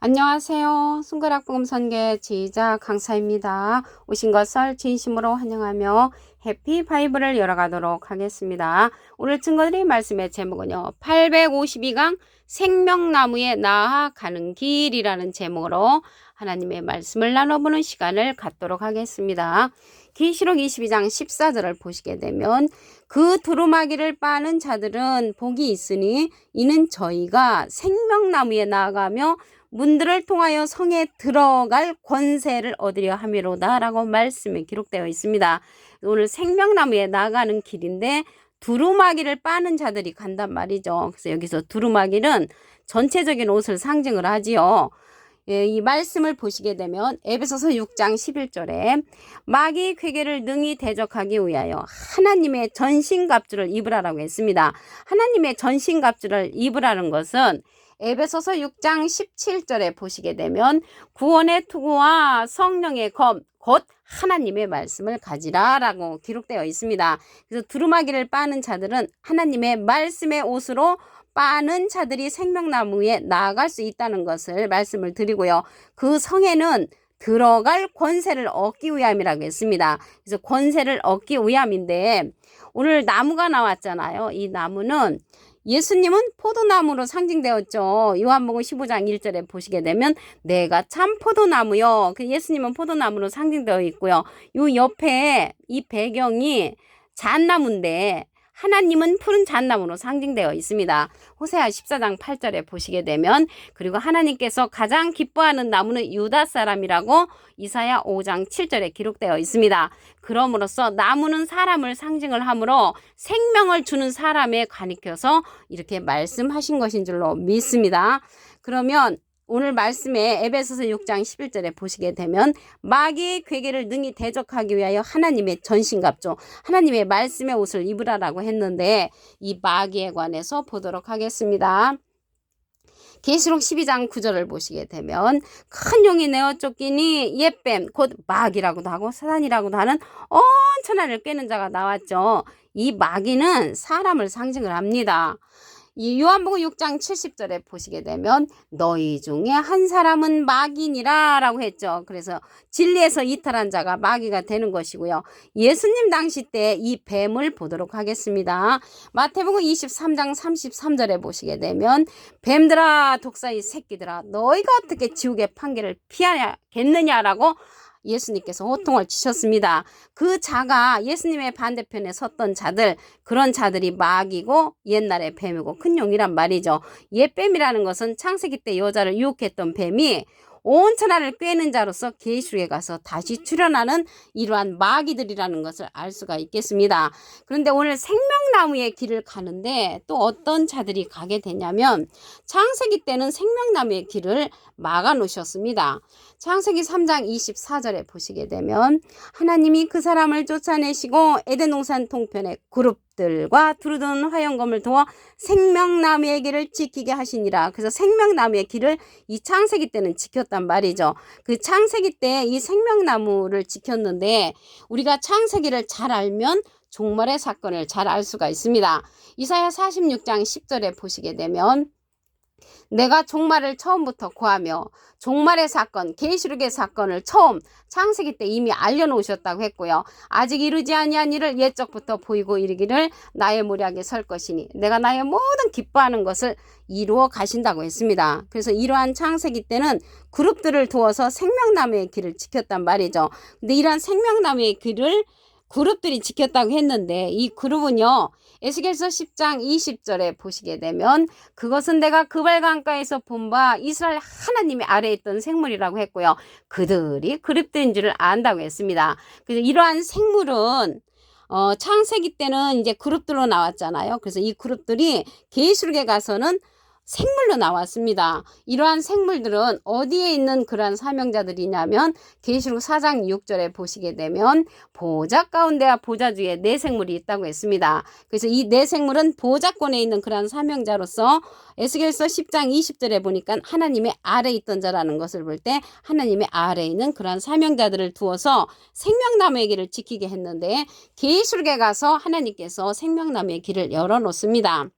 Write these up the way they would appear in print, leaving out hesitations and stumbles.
안녕하세요. 순결학복음 선계 지휘자 강사입니다. 오신 것을 진심으로 환영하며 해피 바이블을 열어가도록 하겠습니다. 오늘 증거드릴 말씀의 제목은요. 852강 생명나무에 나아가는 길이라는 제목으로 하나님의 말씀을 나눠보는 시간을 갖도록 하겠습니다. 계시록 22장 14절을 보시게 되면 그 두루마기를 빠는 자들은 복이 있으니 이는 저희가 생명나무에 나아가며 문들을 통하여 성에 들어갈 권세를 얻으려 함이로다 라고 말씀이 기록되어 있습니다. 오늘 생명나무에 나가는 길인데 두루마기를 빠는 자들이 간단 말이죠. 그래서 여기서 두루마기는 전체적인 옷을 상징을 하지요. 이 말씀을 보시게 되면 에베소서 6장 11절에 마귀 궤계를 능히 대적하기 위하여 하나님의 전신갑주를 입으라라고 했습니다. 하나님의 전신갑주를 입으라는 것은 에베소서 6장 17절에 보시게 되면 구원의 투구와 성령의 검 곧 하나님의 말씀을 가지라라고 기록되어 있습니다. 그래서 두루마기를 빠는 자들은 하나님의 말씀의 옷으로 빠는 자들이 생명나무에 나아갈 수 있다는 것을 말씀을 드리고요. 그 성에는 들어갈 권세를 얻기 위함이라고 했습니다. 그래서 권세를 얻기 위함인데 오늘 나무가 나왔잖아요. 이 나무는 예수님은 포도나무로 상징되었죠. 요한복음 15장 1절에 보시게 되면 내가 참 포도나무요. 예수님은 포도나무로 상징되어 있고요. 요 옆에 이 배경이 잣나무인데 하나님은 푸른 잣나무로 상징되어 있습니다. 호세아 14장 8절에 보시게 되면 그리고 하나님께서 가장 기뻐하는 나무는 유다 사람이라고 이사야 5장 7절에 기록되어 있습니다. 그럼으로써 나무는 사람을 상징을 하므로 생명을 주는 사람에 가리켜서 이렇게 말씀하신 것인 줄로 믿습니다. 그러면 오늘 말씀에 에베소서 6장 11절에 보시게 되면 마귀의 궤계를 능히 대적하기 위하여 하나님의 전신갑주, 하나님의 말씀의 옷을 입으라라고 했는데 이 마귀에 관해서 보도록 하겠습니다. 계시록 12장 9절을 보시게 되면 큰 용이 내어 쫓기니 옛뱀 곧 마귀라고도 하고 사단이라고도 하는 천하를 꿰는 자가 나왔죠. 이 마귀는 사람을 상징을 합니다. 이 요한복음 6장 70절에 보시게 되면 너희 중에 한 사람은 마귀니라 라고 했죠. 그래서 진리에서 이탈한 자가 마귀가 되는 것이고요. 예수님 당시 때 이 뱀을 보도록 하겠습니다. 마태복음 23장 33절에 보시게 되면 뱀들아 독사의 새끼들아 너희가 어떻게 지옥의 판결을 피하겠느냐라고 예수님께서 호통을 치셨습니다. 그 자가 예수님의 반대편에 섰던 자들, 그런 자들이 마귀고 옛날에 뱀이고 큰 용이란 말이죠. 옛뱀이라는 것은 창세기 때 여자를 유혹했던 뱀이 온 천하를 꿰는 자로서 계시록에 가서 다시 출현하는 이러한 마귀들이라는 것을 알 수가 있겠습니다. 그런데 오늘 생명나무의 길을 가는데 또 어떤 자들이 가게 되냐면 창세기 때는 생명나무의 길을 막아 놓으셨습니다. 창세기 3장 24절에 보시게 되면 하나님이 그 사람을 쫓아내시고 에덴 동산 동편에 그룹들과 두루든 화영검을 두어 생명나무의 길을 지키게 하시니라. 그래서 생명나무의 길을 이 창세기 때는 지켰단 말이죠. 그 창세기 때 이 생명나무를 지켰는데 우리가 창세기를 잘 알면 종말의 사건을 잘 알 수가 있습니다. 이사야 46장 10절에 보시게 되면 내가 종말을 처음부터 구하며 종말의 사건, 계시록의 사건을 처음 창세기 때 이미 알려놓으셨다고 했고요. 아직 이루지 아니한 일을 옛적부터 보이고 이르기를 나의 모략에 설 것이니 내가 나의 모든 기뻐하는 것을 이루어 가신다고 했습니다. 그래서 이러한 창세기 때는 그룹들을 두어서 생명나무의 길을 지켰단 말이죠. 근데 이러한 생명나무의 길을 그룹들이 지켰다고 했는데 이 그룹은요. 에스겔서 10장 20절에 보시게 되면 그것은 내가 그발 강가에서 본 바 이스라엘 하나님의 아래에 있던 생물이라고 했고요. 그들이 그룹들인 줄을 안다고 했습니다. 그래서 이러한 생물은 창세기 때는 이제 그룹들로 나왔잖아요. 그래서 이 그룹들이 계시록에 가서는 생물로 나왔습니다. 이러한 생물들은 어디에 있는 그러한 사명자들이냐면 계시록 4장 6절에 보시게 되면 보좌 가운데와 보좌 뒤에 네 생물이 있다고 했습니다. 그래서 이 네 생물은 보좌권에 있는 그러한 사명자로서 에스겔서 10장 20절에 보니까 하나님의 아래에 있던 자라는 것을 볼 때 하나님의 아래에 있는 그러한 사명자들을 두어서 생명나무의 길을 지키게 했는데 계시록에 가서 하나님께서 생명나무의 길을 열어놓습니다.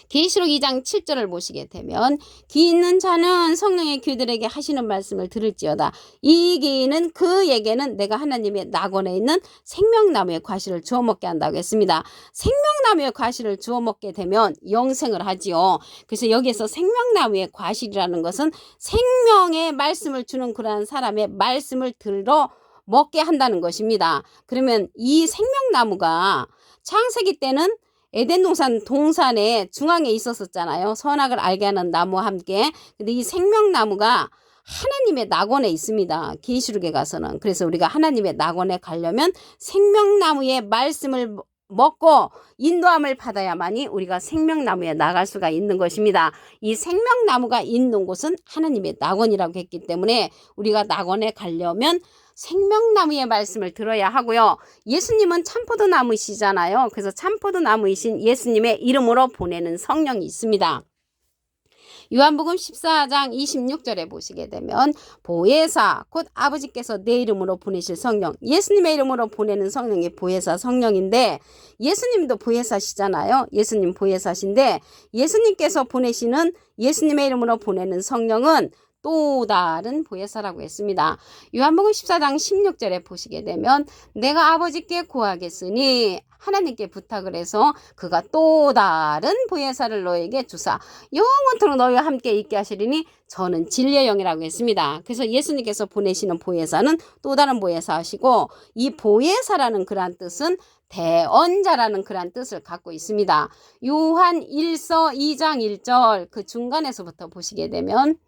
계시록 2장 7절을 보시게 되면 기 있는 자는 성령의 귀들에게 하시는 말씀을 들을지어다. 이 기는 그에게는 내가 하나님의 낙원에 있는 생명나무의 과실을 주워 먹게 한다고 했습니다. 생명나무의 과실을 주워 먹게 되면 영생을 하지요. 그래서 여기에서 생명나무의 과실이라는 것은 생명의 말씀을 주는 그러한 사람의 말씀을 들어 먹게 한다는 것입니다. 그러면 이 생명나무가 창세기 때는 에덴 동산의 중앙에 있었잖아요. 선악을 알게 하는 나무와 함께. 근데 이 생명나무가 하나님의 낙원에 있습니다. 계시록에 가서는. 그래서 우리가 하나님의 낙원에 가려면 생명나무의 말씀을 먹고 인도함을 받아야만이 우리가 생명나무에 나갈 수가 있는 것입니다. 이 생명나무가 있는 곳은 하나님의 낙원이라고 했기 때문에 우리가 낙원에 가려면 생명나무의 말씀을 들어야 하고요. 예수님은 참포도나무이시잖아요. 그래서 참포도나무이신 예수님의 이름으로 보내는 성령이 있습니다. 요한복음 14장 26절에 보시게 되면 보혜사 곧 아버지께서 내 이름으로 보내실 성령, 예수님의 이름으로 보내는 성령이 보혜사 성령인데 예수님도 보혜사시잖아요. 예수님 보혜사신데 예수님께서 보내시는 예수님의 이름으로 보내는 성령은 또 다른 보혜사라고 했습니다. 요한복음 14장 16절에 보시게 되면 내가 아버지께 구하겠으니 하나님께 부탁을 해서 그가 또 다른 보혜사를 너에게 주사 영원토록 너희와 함께 있게 하시리니 저는 진리의 영이라고 했습니다. 그래서 예수님께서 보내시는 보혜사는 또 다른 보혜사시고 이 보혜사라는 그러한 뜻은 대언자라는 그러한 뜻을 갖고 있습니다. 요한 1서 2장 1절 그 중간에서부터 보시게 되면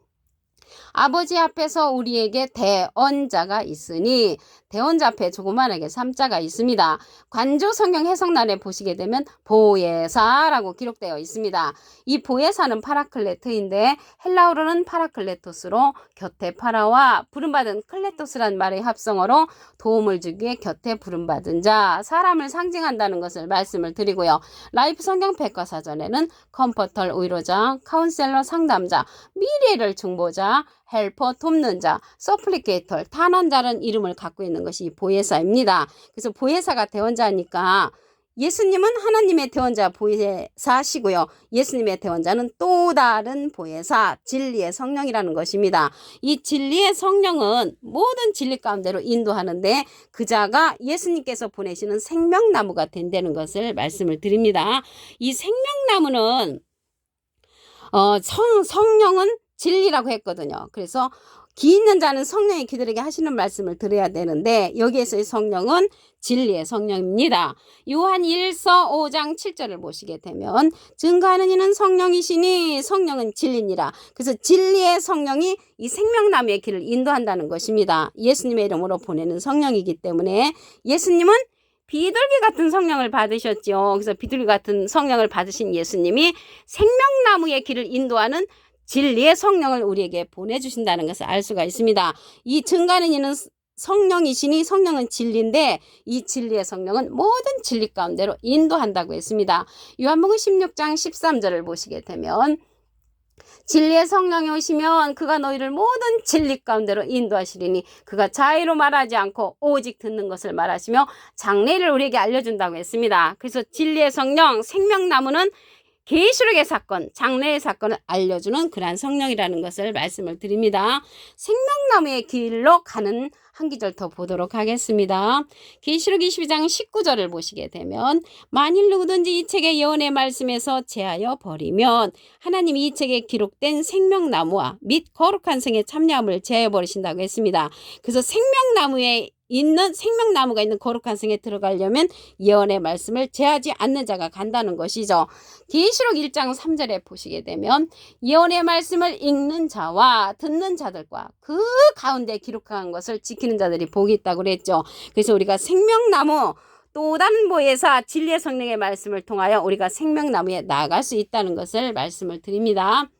아버지 앞에서 우리에게 대언자가 있으니 대언자 앞에 조그만하게 3자가 있습니다. 관조 성경 해석란에 보시게 되면 보혜사라고 기록되어 있습니다. 이 보혜사는 파라클레트인데 헬라어로는 파라클레토스로 곁에 파라와 부름받은 클레토스란 말의 합성어로 도움을 주기 위해 곁에 부름받은 자, 사람을 상징한다는 것을 말씀을 드리고요. 라이프 성경 백과사전에는 컴포터 위로자, 카운셀러 상담자, 미래를 중보자, 헬퍼 돕는 자, 서플리케이터 탄원자라는 이름을 갖고 있는 것이 보혜사입니다. 그래서 보혜사가 대언자니까 예수님은 하나님의 대언자 보혜사시고요. 예수님의 대언자는 또 다른 보혜사 진리의 성령이라는 것입니다. 이 진리의 성령은 모든 진리 가운데로 인도하는데 그 자가 예수님께서 보내시는 생명나무가 된다는 것을 말씀을 드립니다. 이 생명나무는 성령은 진리라고 했거든요. 그래서 기 있는 자는 성령의 귀들에게 하시는 말씀을 들어야 되는데 여기에서의 성령은 진리의 성령입니다. 요한 1서 5장 7절을 보시게 되면 증거하는 이는 성령이시니 성령은 진리니라. 그래서 진리의 성령이 이 생명나무의 길을 인도한다는 것입니다. 예수님의 이름으로 보내는 성령이기 때문에 예수님은 비둘기 같은 성령을 받으셨죠. 그래서 비둘기 같은 성령을 받으신 예수님이 생명나무의 길을 인도하는 진리의 성령을 우리에게 보내주신다는 것을 알 수가 있습니다. 이 증가하는 이는 성령이시니 성령은 진리인데 이 진리의 성령은 모든 진리 가운데로 인도한다고 했습니다. 요한복음 16장 13절을 보시게 되면 진리의 성령이 오시면 그가 너희를 모든 진리 가운데로 인도하시리니 그가 자의로 말하지 않고 오직 듣는 것을 말하시며 장래를 우리에게 알려준다고 했습니다. 그래서 진리의 성령 생명나무는 계시록의 사건, 장래의 사건을 알려주는 그러한 성령이라는 것을 말씀을 드립니다. 생명나무의 길로 가는 한 기절 더 보도록 하겠습니다. 계시록 22장 19절을 보시게 되면 만일 누구든지 이 책의 예언의 말씀에서 제하여 버리면 하나님이 이 책에 기록된 생명나무와 및 거룩한 성에 참여함을 제하여 버리신다고 했습니다. 그래서 생명나무가 있는 거룩한 성에 들어가려면 예언의 말씀을 제하지 않는 자가 간다는 것이죠. 계시록 1장 3절에 보시게 되면 예언의 말씀을 읽는 자와 듣는 자들과 그 가운데 기록한 것을 지키는 자들이 복이 있다고 그랬죠. 그래서 우리가 생명나무 또 다른 보혜사 진리의 성령의 말씀을 통하여 우리가 생명나무에 나아갈 수 있다는 것을 말씀을 드립니다.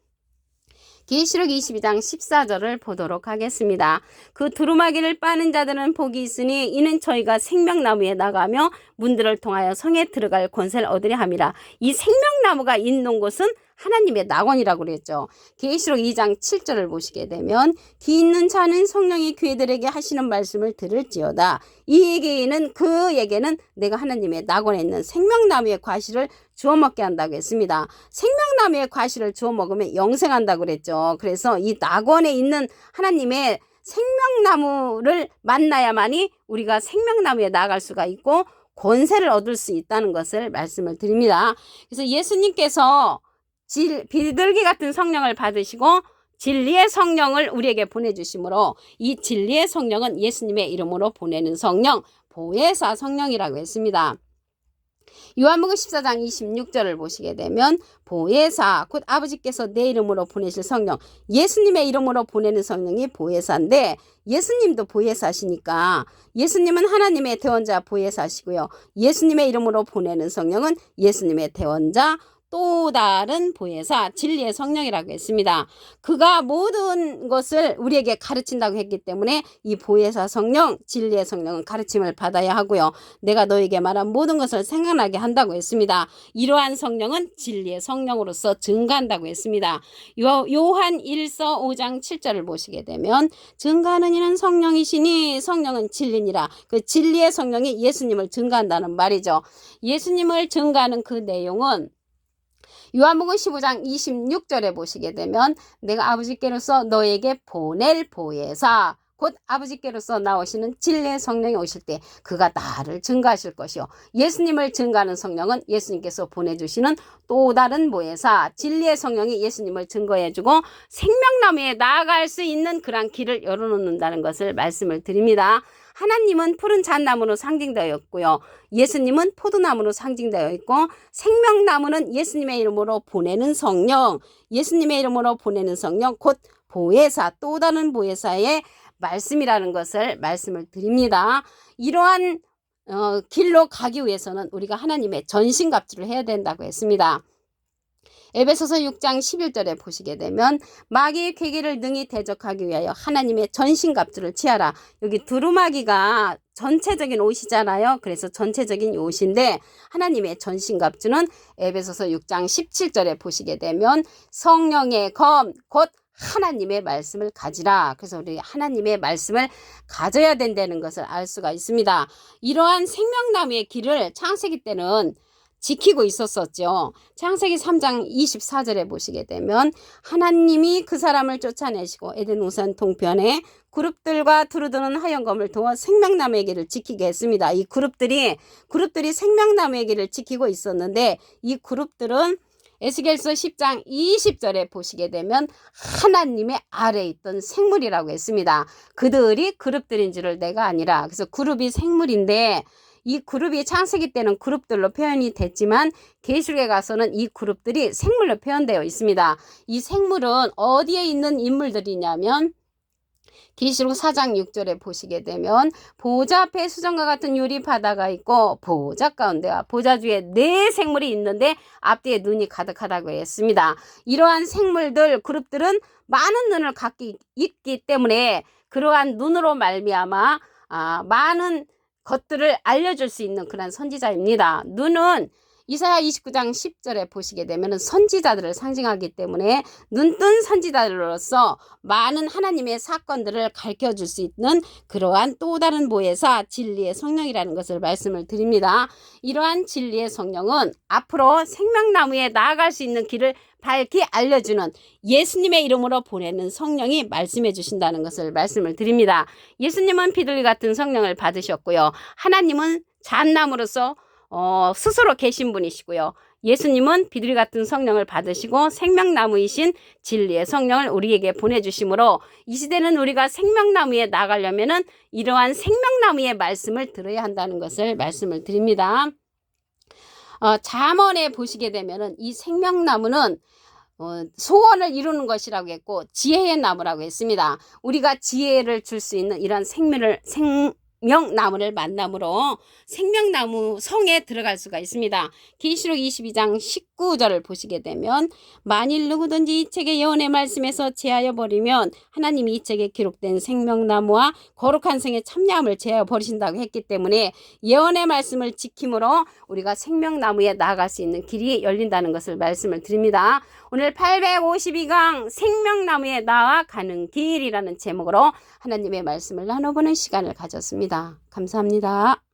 계시록 22장 14절을 보도록 하겠습니다. 그 두루마기를 빠는 자들은 복이 있으니 이는 저희가 생명나무에 나가며 문들을 통하여 성에 들어갈 권세를 얻으려 함이라. 이 생명나무가 있는 곳은 하나님의 낙원이라고 그랬죠. 계시록 2장 7절을 보시게 되면 귀 있는 자는 성령이 그들에게 하시는 말씀을 들을지어다. 그에게는 내가 하나님의 낙원에 있는 생명나무의 과실을 주워 먹게 한다고 했습니다. 생명나무의 과실을 주워 먹으면 영생한다고 그랬죠. 그래서 이 낙원에 있는 하나님의 생명나무를 만나야만이 우리가 생명나무에 나아갈 수가 있고 권세를 얻을 수 있다는 것을 말씀을 드립니다. 그래서 예수님께서 비둘기 같은 성령을 받으시고 진리의 성령을 우리에게 보내주시므로 이 진리의 성령은 예수님의 이름으로 보내는 성령, 보혜사 성령이라고 했습니다. 요한복음 14장 26절을 보시게 되면 보혜사, 곧 아버지께서 내 이름으로 보내실 성령, 예수님의 이름으로 보내는 성령이 보혜사인데 예수님도 보혜사시니까 예수님은 하나님의 대원자 보혜사시고요. 예수님의 이름으로 보내는 성령은 예수님의 대원자, 또 다른 보혜사, 진리의 성령이라고 했습니다. 그가 모든 것을 우리에게 가르친다고 했기 때문에 이 보혜사 성령, 진리의 성령은 가르침을 받아야 하고요. 내가 너에게 말한 모든 것을 생각나게 한다고 했습니다. 이러한 성령은 진리의 성령으로서 증가한다고 했습니다. 요한 1서 5장 7절을 보시게 되면 증가하는 이는 성령이시니 성령은 진리니라. 그 진리의 성령이 예수님을 증가한다는 말이죠. 예수님을 증가하는 그 내용은 요한복음 15장 26절에 보시게 되면 내가 아버지께로서 너에게 보낼 보혜사, 곧 아버지께로서 나오시는 진리의 성령이 오실 때 그가 나를 증가하실 것이요. 예수님을 증가하는 성령은 예수님께서 보내주시는 또 다른 보혜사, 진리의 성령이 예수님을 증거해주고 생명나무에 나아갈 수 있는 그런 길을 열어놓는다는 것을 말씀을 드립니다. 하나님은 푸른 잣나무로 상징되어 있고요. 예수님은 포도나무로 상징되어 있고 생명나무는 예수님의 이름으로 보내는 성령, 예수님의 이름으로 보내는 성령, 곧 보혜사, 또 다른 보혜사의 말씀이라는 것을 말씀을 드립니다. 이러한 길로 가기 위해서는 우리가 하나님의 전신갑주를 해야 된다고 했습니다. 에베소서 6장 11절에 보시게 되면 마귀의 괴계를 능히 대적하기 위하여 하나님의 전신갑주를 취하라. 여기 두루마기가 전체적인 옷이잖아요. 그래서 전체적인 옷인데 하나님의 전신갑주는 에베소서 6장 17절에 보시게 되면 성령의 검, 곧 하나님의 말씀을 가지라. 그래서 우리 하나님의 말씀을 가져야 된다는 것을 알 수가 있습니다. 이러한 생명나무의 길을 창세기 때는 지키고 있었었죠. 창세기 3장 24절에 보시게 되면 하나님이 그 사람을 쫓아내시고 에덴 우산 동편에 그룹들과 두루두는 하얀검을 두어 생명나무의 길을 지키게 했습니다. 이 그룹들이 생명나무의 길을 지키고 있었는데 이 그룹들은 에스겔서 10장 20절에 보시게 되면 하나님의 아래에 있던 생물이라고 했습니다. 그들이 그룹들인 줄을 내가 아니라. 그래서 그룹이 생물인데 이 그룹이 창세기 때는 그룹들로 표현이 됐지만 계시록에 가서는 이 그룹들이 생물로 표현되어 있습니다. 이 생물은 어디에 있는 인물들이냐면 계시록 4장 6절에 보시게 되면 보좌 앞에 수정과 같은 유리 바다가 있고 보좌 가운데와 보좌 주에 네 생물이 있는데 앞뒤에 눈이 가득하다고 했습니다. 이러한 생물들, 그룹들은 많은 눈을 갖고 있기 때문에 그러한 눈으로 말미암아 많은 것들을 알려줄 수 있는 그런 선지자입니다. 눈은 이사야 29장 10절에 보시게 되면 선지자들을 상징하기 때문에 눈뜬 선지자들로서 많은 하나님의 사건들을 가르쳐줄 수 있는 그러한 또 다른 보혜사 진리의 성령이라는 것을 말씀을 드립니다. 이러한 진리의 성령은 앞으로 생명나무에 나아갈 수 있는 길을 밝히 알려주는 예수님의 이름으로 보내는 성령이 말씀해 주신다는 것을 말씀을 드립니다. 예수님은 비둘기 같은 성령을 받으셨고요. 하나님은 잣나무로서 스스로 계신 분이시고요. 예수님은 비둘기 같은 성령을 받으시고 생명나무이신 진리의 성령을 우리에게 보내주시므로 이 시대는 우리가 생명나무에 나가려면은 이러한 생명나무의 말씀을 들어야 한다는 것을 말씀을 드립니다. 잠언에 보시게 되면은 이 생명나무는 소원을 이루는 것이라고 했고 지혜의 나무라고 했습니다. 우리가 지혜를 줄 수 있는 이런 생명나무를 만남으로 생명나무 성에 들어갈 수가 있습니다. 계시록 22장 19절을 보시게 되면 만일 누구든지 이 책의 예언의 말씀에서 제하여 버리면 하나님이 이 책에 기록된 생명나무와 거룩한 성의 참여함을 제하여 버리신다고 했기 때문에 예언의 말씀을 지킴으로 우리가 생명나무에 나아갈 수 있는 길이 열린다는 것을 말씀을 드립니다. 오늘 852강 생명나무에 나아가는 길이라는 제목으로 하나님의 말씀을 나눠보는 시간을 가졌습니다. 감사합니다.